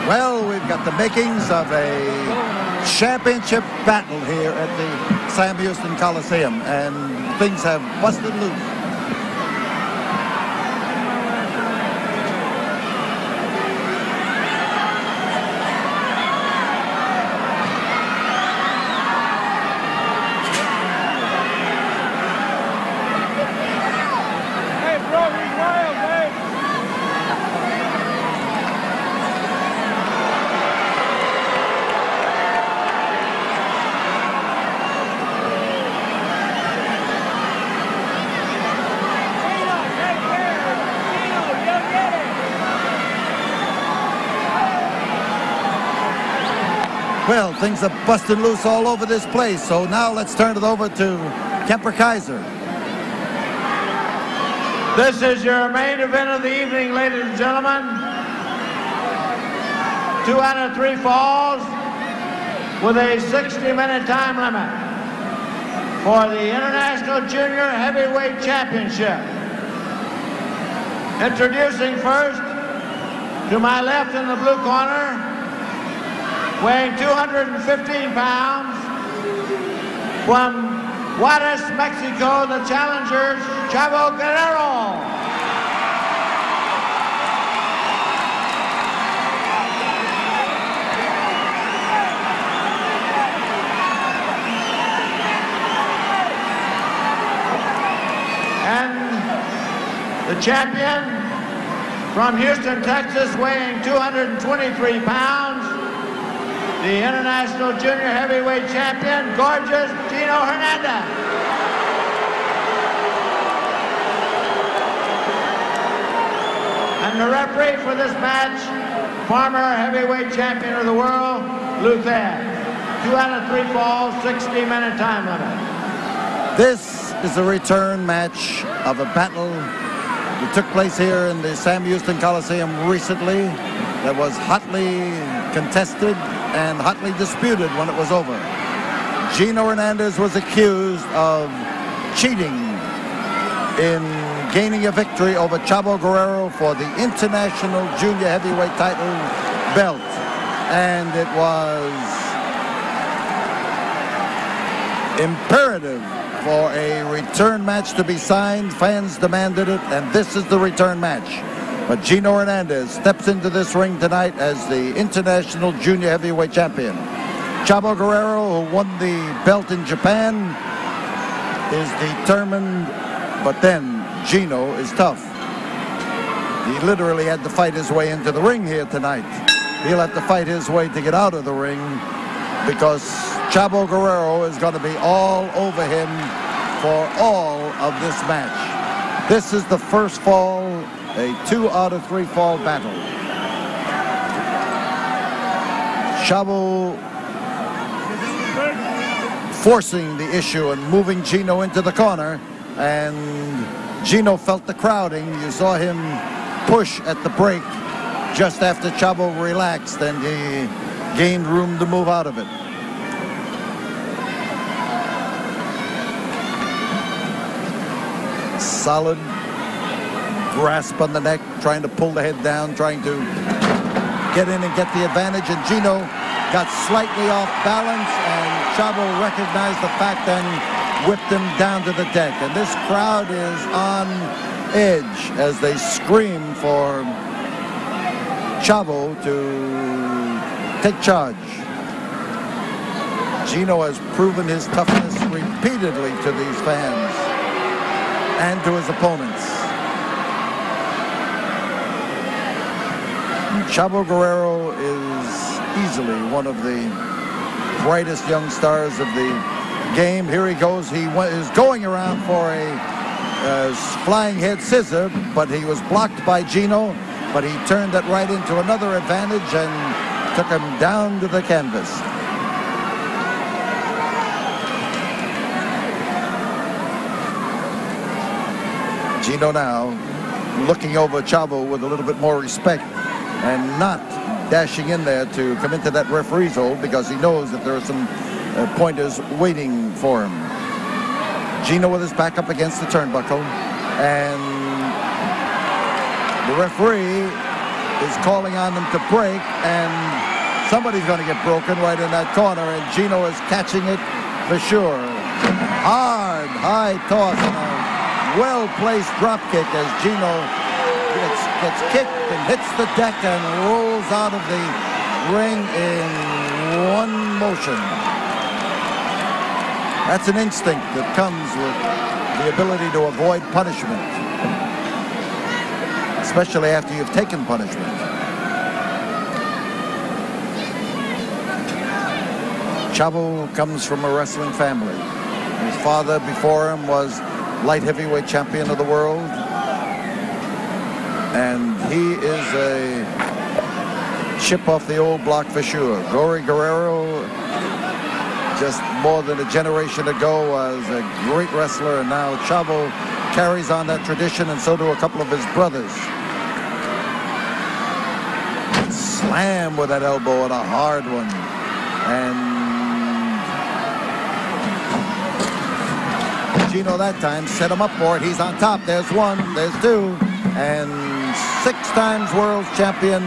Well, we've got the makings of a championship battle here at the Sam Houston Coliseum, and things have busted loose. Well, things are busting loose all over this place, so now let's turn it over to Kemper Kaiser. This is your main event of the evening, ladies and gentlemen. 2 out of 3 falls with a 60-minute time limit for the International Junior Heavyweight Championship. Introducing first, to my left in the blue corner, weighing 215 pounds, from Juarez, Mexico, the challengers, Chavo Guerrero. And the champion from Houston, Texas, weighing 223 pounds, the International Junior Heavyweight Champion, gorgeous Gino Hernandez. And the referee for this match, former heavyweight champion of the world, Luther. 2 out of 3 falls, 60-minute time limit. This is a return match of a battle that took place here in the Sam Houston Coliseum recently that was hotly contested and hotly disputed when it was over. Gino Hernandez was accused of cheating in gaining a victory over Chavo Guerrero for the International Junior Heavyweight title belt. And it was imperative for a return match to be signed. Fans demanded it, and this is the return match. But Gino Hernandez steps into this ring tonight as the International Junior Heavyweight Champion. Chavo Guerrero, who won the belt in Japan, is determined, but then Gino is tough. He literally had to fight his way into the ring here tonight. He'll have to fight his way to get out of the ring because Chavo Guerrero is going to be all over him for all of this match. This is the first fall, a 2 out of 3 fall battle. Chavo forcing the issue and moving Gino into the corner, and Gino felt the crowding. You saw him push at the break just after Chavo relaxed, and he gained room to move out of it. Solid grasp on the neck, trying to pull the head down, trying to get in and get the advantage, and Gino got slightly off balance, and Chavo recognized the fact and whipped him down to the deck. And this crowd is on edge as they scream for Chavo to take charge. Gino has proven his toughness repeatedly to these fans and to his opponents. Chavo Guerrero is easily one of the brightest young stars of the game. Here he goes. He is going around for a flying head scissor, but he was blocked by Gino, but he turned that right into another advantage and took him down to the canvas. Gino now looking over Chavo with a little bit more respect and not dashing in there to come into that referee's hold because he knows that there are some pointers waiting for him. Gino with his back up against the turnbuckle, and the referee is calling on them to break, and somebody's going to get broken right in that corner, and Gino is catching it for sure. Hard, high toss and a well-placed drop kick as Gino gets kicked and hits the deck and rolls out of the ring in one motion. That's an instinct that comes with the ability to avoid punishment, especially after you've taken punishment. Chavo comes from a wrestling family. His father before him was light heavyweight champion of the world, and he is a chip off the old block for sure. Guerrero, just more than a generation ago, was a great wrestler, and now Chavo carries on that tradition, and so do a couple of his brothers. Slam with that elbow, and a hard one. And Gino that time set him up for it. He's on top. There's one, there's two, and 6 times world champion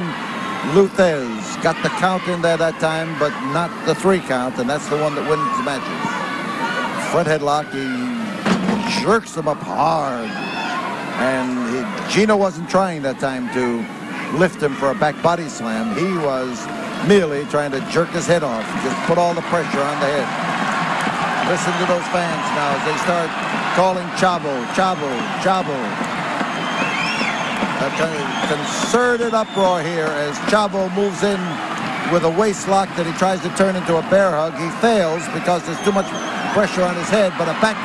Luthez got the count in there that time, but not the 3 count, and that's the one that wins the matches. Front headlock, he jerks him up hard, and Gino wasn't trying that time to lift him for a back body slam. He was merely trying to jerk his head off, just put all the pressure on the head. Listen to those fans now as they start calling Chavo, Chavo, Chavo. A concerted uproar here as Chavo moves in with a waist lock that he tries to turn into a bear hug. He fails because there's too much pressure on his head, but a back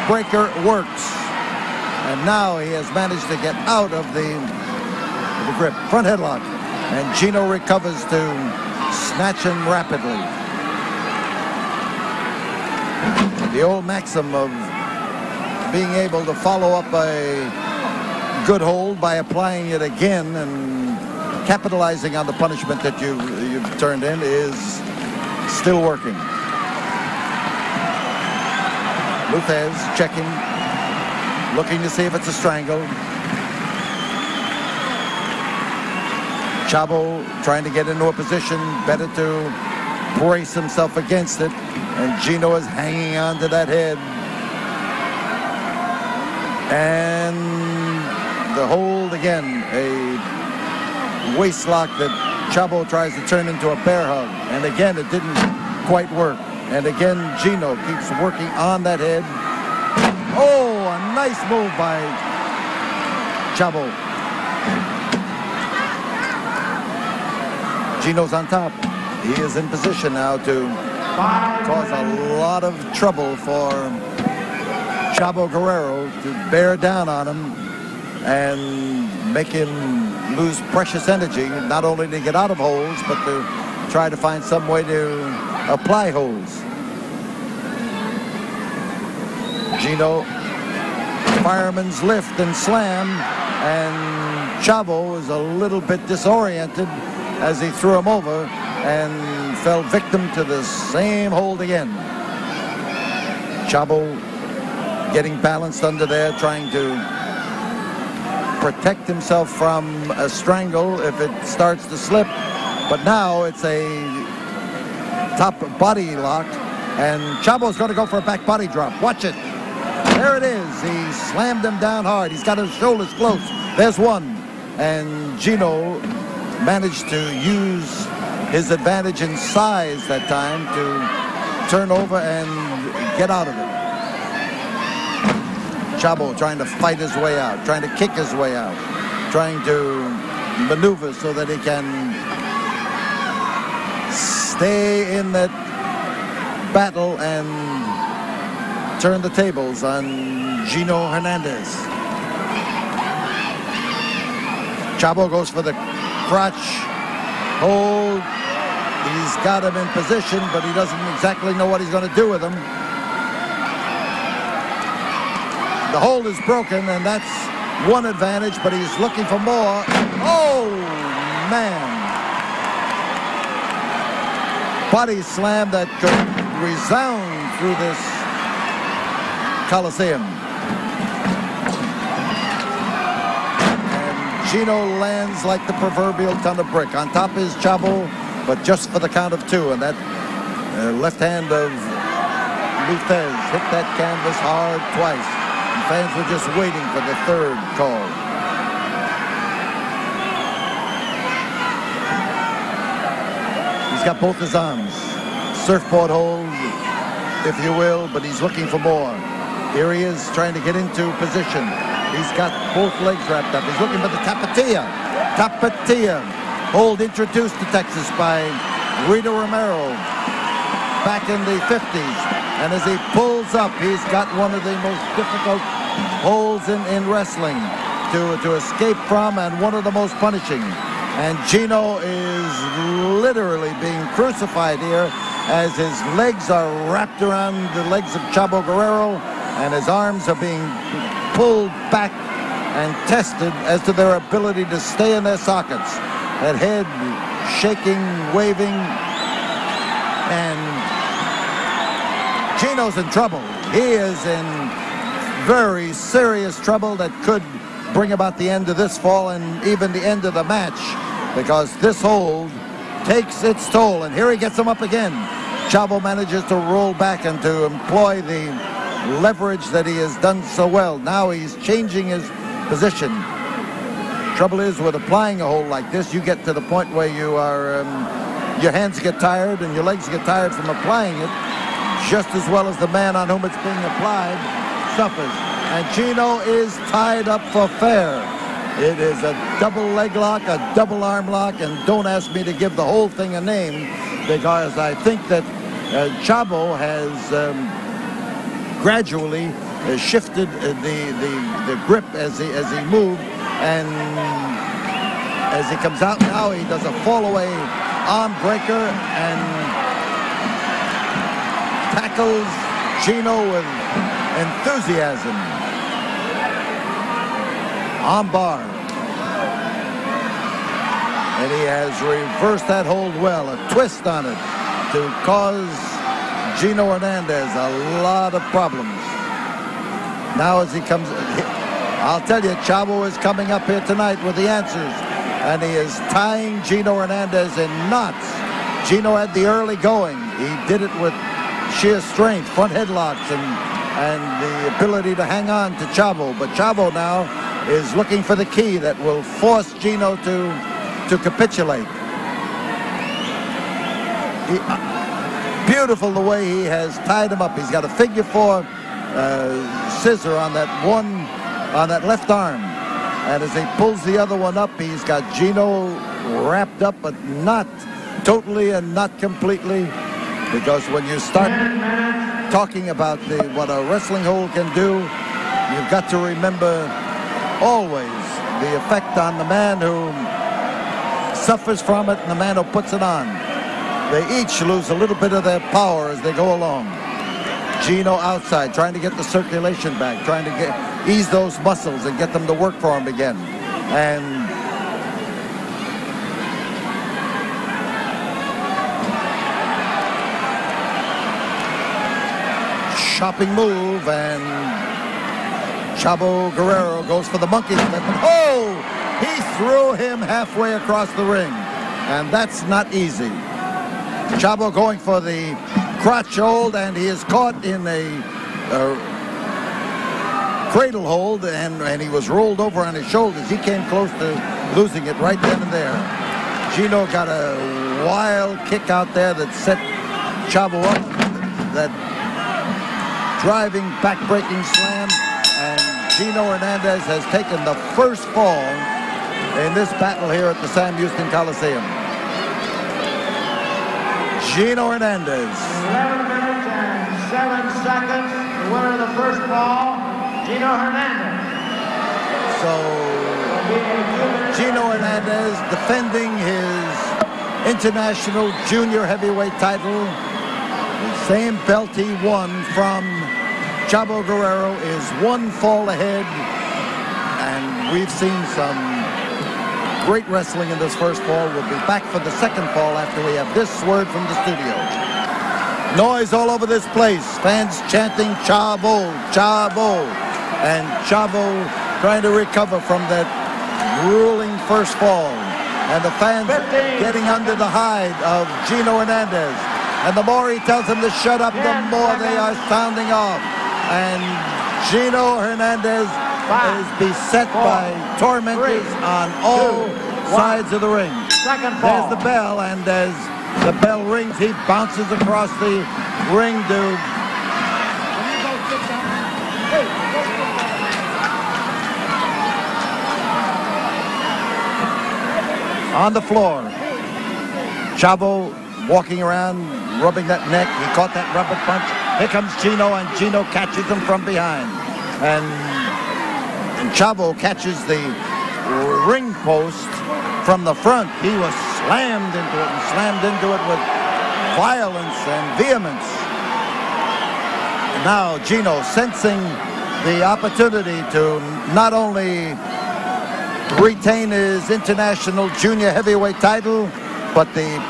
breaker works. And now he has managed to get out of the grip. Front headlock. And Gino recovers to snatch him rapidly. The old maxim of being able to follow up a good hold by applying it again and capitalizing on the punishment that you've turned in is still working. Luthez checking, looking to see if it's a strangle. Chavo trying to get into a position better to brace himself against it, and Gino is hanging on to that head. And the hold again, a waist lock that Chavo tries to turn into a bear hug, and again it didn't quite work. And again Gino keeps working on that head. Oh, a nice move by Chavo. Gino's on top. He is in position now to cause a lot of trouble for Chavo Guerrero, to bear down on him and make him lose precious energy, not only to get out of holds, but to try to find some way to apply holds. Gino, fireman's lift and slam, and Chavo is a little bit disoriented as he threw him over and fell victim to the same hold again. Chavo getting balanced under there, trying to protect himself from a strangle if it starts to slip. But now it's a top body lock, and Chavo's going to go for a back body drop. Watch it. There it is. He slammed him down hard. He's got his shoulders close. There's one. And Gino managed to use his advantage in size that time to turn over and get out of it. Chavo trying to fight his way out, trying to kick his way out, trying to maneuver so that he can stay in that battle and turn the tables on Gino Hernandez. Chavo goes for the crotch hold. He's got him in position, but he doesn't exactly know what he's going to do with him. The hold is broken, and that's one advantage, but he's looking for more. Oh, man. Body slam that could resound through this Coliseum. And Gino lands like the proverbial ton of brick. On top is Chavo, but just for the count of 2. And that left hand of Luthez hit that canvas hard twice. And fans were just waiting for the 3rd call. He's got both his arms. Surfboard hold, if you will, but he's looking for more. Here he is trying to get into position. He's got both legs wrapped up. He's looking for the tapatilla. Tapatilla. Hold introduced to Texas by Rito Romero back in the 50s. And as he pulls up, he's got one of the most difficult holds in wrestling to escape from, and one of the most punishing. And Gino is literally being crucified here as his legs are wrapped around the legs of Chavo Guerrero, and his arms are being pulled back and tested as to their ability to stay in their sockets. That head shaking, waving, and Gino's in trouble. He is in very serious trouble that could bring about the end of this fall and even the end of the match, because this hold takes its toll. And here he gets him up again. Chavo manages to roll back and to employ the leverage that he has done so well. Now he's changing his position. Trouble is, with applying a hold like this, you get to the point where you are, your hands get tired and your legs get tired from applying it, just as well as the man on whom it's being applied suffers. And Gino is tied up for fair. It is a double leg lock, a double arm lock, and don't ask me to give the whole thing a name, because I think that Chavo has gradually shifted the grip as he moved, and as he comes out now, he does a fall-away arm breaker and tackles Gino with enthusiasm. Arm bar. And he has reversed that hold well. A twist on it to cause Gino Hernandez a lot of problems. Now as he comes, I'll tell you, Chavo is coming up here tonight with the answers. And he is tying Gino Hernandez in knots. Gino had the early going. He did it with sheer strength, front headlocks, and the ability to hang on to Chavo. But Chavo now is looking for the key that will force Gino to capitulate. Beautiful the way he has tied him up. He's got a figure 4 scissor on that left arm. And as he pulls the other one up, he's got Gino wrapped up, but not totally and not completely. Because when you start talking about what a wrestling hold can do, you've got to remember always the effect on the man who suffers from it and the man who puts it on. They each lose a little bit of their power as they go along. Gino outside, trying to get the circulation back, trying to ease those muscles and get them to work for him again. And chopping move, and Chavo Guerrero goes for the monkey flip. Oh! He threw him halfway across the ring, and that's not easy. Chavo going for the crotch hold, and he is caught in a cradle hold, and he was rolled over on his shoulders. He came close to losing it right then and there. Gino got a wild kick out there that set Chavo up, that driving back-breaking slam, and Gino Hernandez has taken the first fall in this battle here at the Sam Houston Coliseum. Gino Hernandez. 11 minutes and 7 seconds. The winner of the first fall, Gino Hernandez. So, Gino Hernandez defending his international junior heavyweight title. The same belt he won from Chavo Guerrero is one fall ahead. And we've seen some great wrestling in this first fall. We'll be back for the second fall after we have this word from the studio. Noise all over this place. Fans chanting Chavo, Chavo. And Chavo trying to recover from that grueling first fall. And the fans getting under the hide of Gino Hernandez. And the more he tells them to shut up, the more they are sounding off. And Gino Hernandez is beset by tormentors on all sides of the ring. There's the bell, and as the bell rings, he bounces across the ring to on the floor. Chavo walking around, rubbing that neck. He caught that rubber punch. Here comes Gino, and Gino catches him from behind. And Chavo catches the ring post from the front. He was slammed into it, and slammed into it with violence and vehemence. And now Gino, sensing the opportunity to not only retain his international junior heavyweight title, but the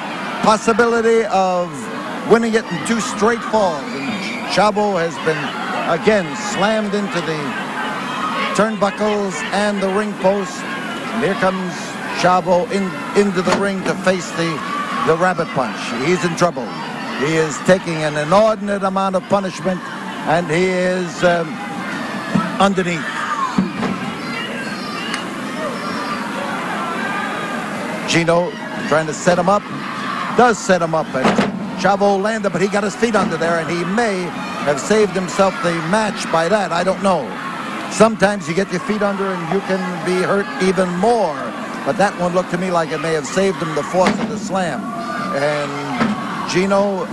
possibility of winning it in 2 straight falls. And Chavo has been again slammed into the turnbuckles and the ring post. And here comes Chavo into the ring to face the rabbit punch. He's in trouble. He is taking an inordinate amount of punishment, and he is underneath. Gino trying to set him up, does set him up, and Chavo landed, but he got his feet under there, and he may have saved himself the match by that. I don't know. Sometimes you get your feet under and you can be hurt even more, but that one looked to me like it may have saved him the force of the slam. And Gino,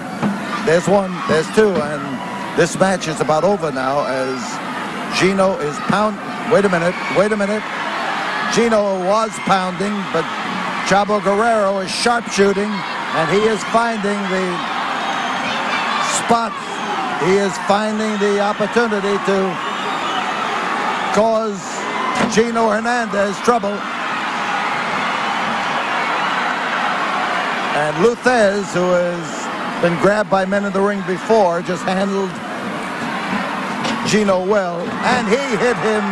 there's one, there's two, and this match is about over now as Gino is wait a minute. Gino was pounding, but Chavo Guerrero is sharpshooting, and he is finding the spot. He is finding the opportunity to cause Gino Hernandez trouble. And Luthez, who has been grabbed by men in the ring before, just handled Gino well, and he hit him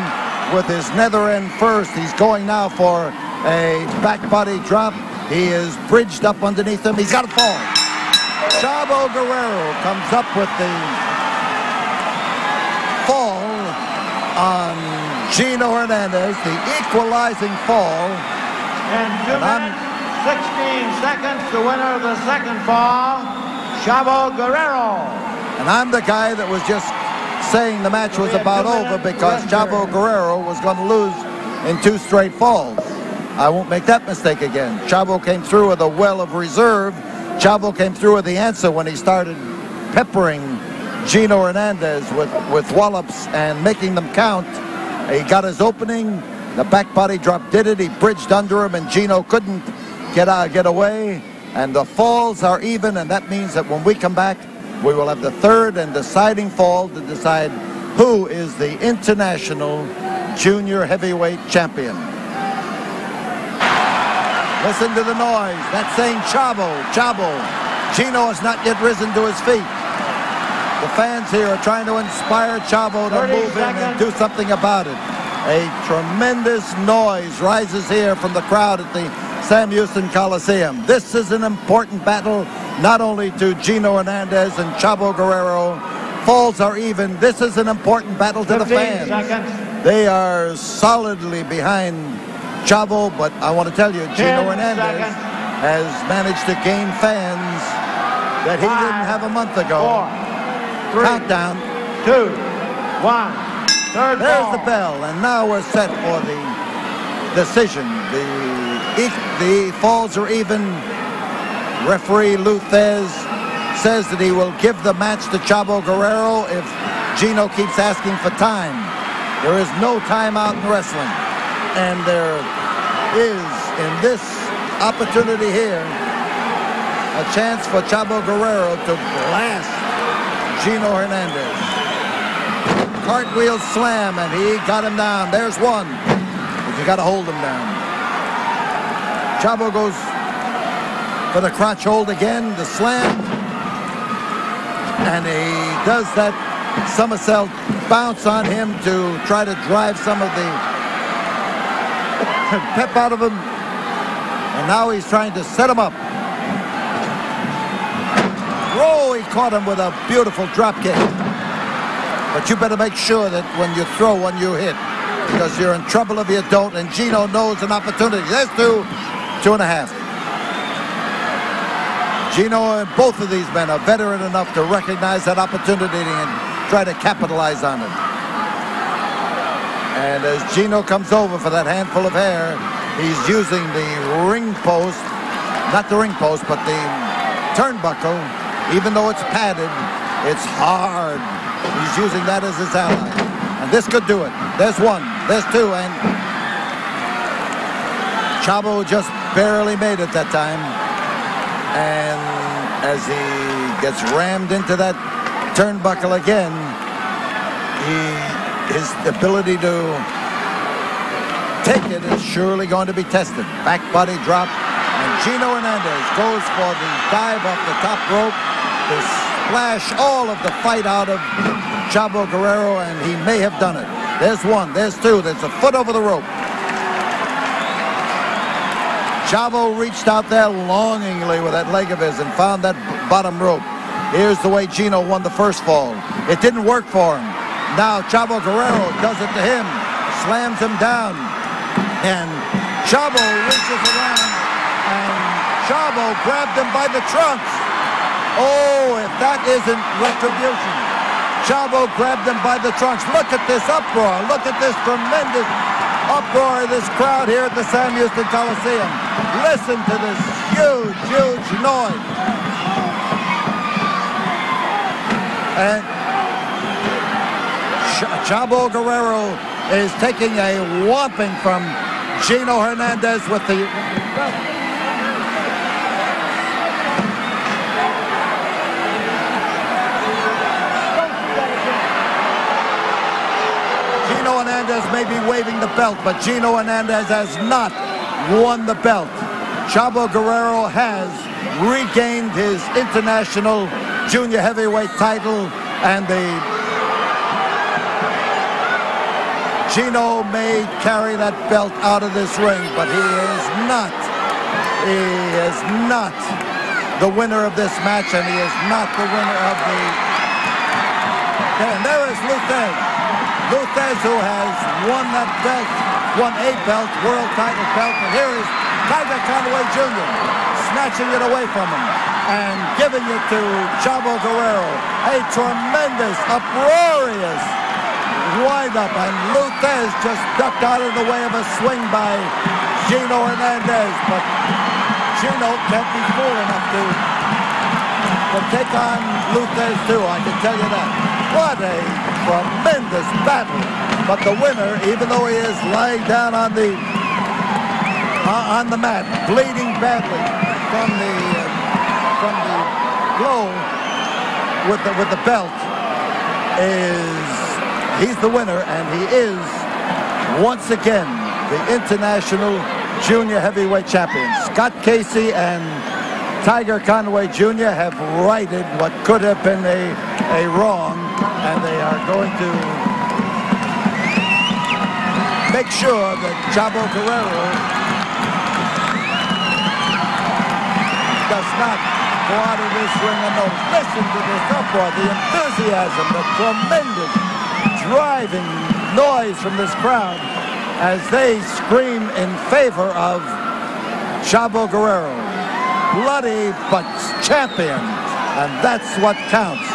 with his nether end first. He's going now for a back body drop. He is bridged up underneath him. He's got to fall. Chavo Guerrero comes up with the fall on Gino Hernandez, the equalizing fall. And 2 minutes, 16 seconds, the winner of the second fall, Chavo Guerrero. And I'm the guy that was just saying the match was about over because Chavo Guerrero was going to lose in 2 straight falls. I won't make that mistake again. Chavo came through with a well of reserve. Chavo came through with the answer when he started peppering Gino Hernandez with wallops and making them count. He got his opening. The back body drop did it. He bridged under him, and Gino couldn't get away. And the falls are even, and that means that when we come back, we will have the third and deciding fall to decide who is the international junior heavyweight champion. Listen to the noise. That's saying Chavo. Gino has not yet risen to his feet. The fans here are trying to inspire Chavo to move in and do something about it. A tremendous noise rises here from the crowd at the Sam Houston Coliseum. This is an important battle, not only to Gino Hernandez and Chavo Guerrero. Falls are even. This is an important battle to the fans. They are solidly behind Chavo, but I want to tell you, Gino Hernandez has managed to gain fans that he didn't have a month ago. 4, 3, countdown. 2, 1. Third There's ball. the bell, and now we're set for the decision. The falls are even. Referee Luthez says that he will give the match to Chavo Guerrero if Gino keeps asking for time. There is no timeout in wrestling. And there is, in this opportunity here, a chance for Chavo Guerrero to blast Gino Hernandez. Cartwheel slam, and he got him down. There's one. But you got to hold him down. Chavo goes for the crotch hold again, the slam. And he does that somersault bounce on him to try to drive some of the pep out of him. And now he's trying to set him up. Oh, he caught him with a beautiful drop kick. But you better make sure that when you throw one, you hit. Because you're in trouble if you don't. And Gino knows an opportunity. There's 2.5. Gino and both of these men are veteran enough to recognize that opportunity and try to capitalize on it. And as Gino comes over for that handful of hair, he's using the ring post, not the ring post, but the turnbuckle. Even though it's padded, it's hard. He's using that as his ally. And this could do it. There's one, there's two, and Chavo just barely made it that time. And as he gets rammed into that turnbuckle again, his ability to take it is surely going to be tested. Back body drop, and Gino Hernandez goes for the dive off the top rope to splash all of the fight out of Chavo Guerrero, and he may have done it. There's one, there's two, there's a foot over the rope. Chavo reached out there longingly with that leg of his and found that bottom rope. Here's the way Gino won the first fall. It didn't work for him. Now Chavo Guerrero does it to him, slams him down, and Chavo reaches around, and Chavo grabbed him by the trunks. Oh, if that isn't retribution. Chavo grabbed him by the trunks. Look at this uproar. Look at this tremendous uproar of this crowd here at the Sam Houston Coliseum. Listen to this huge, huge noise. And Chavo Guerrero is taking a whopping from Gino Hernandez with the... Gino Hernandez may be waving the belt, but Gino Hernandez has not won the belt. Chavo Guerrero has regained his international junior heavyweight title, and Gino may carry that belt out of this ring, but he is not the winner of this match, and he is not the winner of the... And there is Luthez, who has won that belt, won a belt, world title belt, and here is Tiger Conway Jr. snatching it away from him and giving it to Chavo Guerrero. A tremendous, uproarious wind-up, and Luthez just ducked out of the way of a swing by Gino Hernandez, but Gino can't be fool enough to take on Luthez too, I can tell you that. What a tremendous battle, but the winner, even though he is lying down on the mat, bleeding badly from the blow with the belt, he's the winner, and he is once again the international junior heavyweight champion. Scott Casey and Tiger Conway Jr. have righted what could have been a wrong, and they are going to make sure that Chavo Guerrero does not go out of this ring unnoticed. Listen to this uproar, the enthusiasm, the tremendous driving noise from this crowd as they scream in favor of Chavo Guerrero. Bloody but champion, and that's what counts.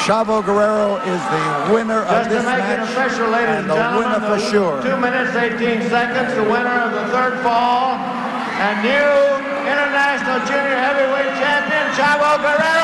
Chavo Guerrero is the winner of this match, official, ladies and the winner for sure. 2 minutes, 18 seconds, the winner of the third fall, and new international junior heavyweight champion, Chavo Guerrero.